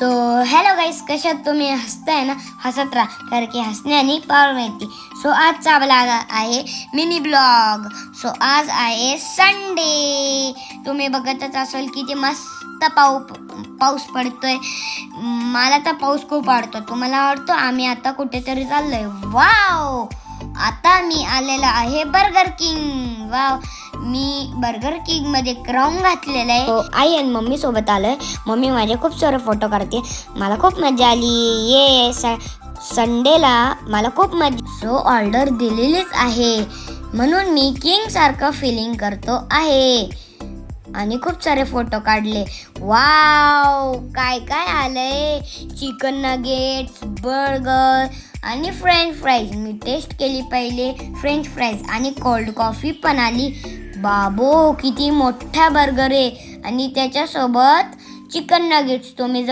So hello गाईस, कशात तुम्ही हसताय ना? हसत राहा, कारण की हसण्याने पावर मिळते. सो आजचा आपला आहे मिनी ब्लॉग. सो आज आहे संडे. तुम्ही बघतच असाल किती मस्त पाऊस पडतोय. मला तर पाऊस खूप आवडतो. तुम्हाला आवडतो? आम्ही आता कुठेतरी चाललोय. वाव, आता मी आलेला आहे बर्गर किंग. वाव, मी बर्गर किंग मध्ये क्राऊन घातलेला आहे. आई आणि मम्मी सोबत आलोय. मम्मी माझे खूप सारे फोटो काढते. मला खूप मजा आली. ये संडेला मला खूप मजा. सो ऑर्डर दिलेलीच आहे, म्हणून मी किंग सारखं फिलिंग करतो आहे आणि खूप सारे फोटो काढले. वाव, काय काय आलंय. चिकन नगेट्स, बर्गर आणि फ्रेंच फ्राईज. मी टेस्ट केली पहिले फ्रेंच फ्राईज आणि कोल्ड कॉफी पण आली. बाबो, किती मोठा बर्गर आहे आणि त्याच्यासोबत चिकन नगेट्स. तुम्ही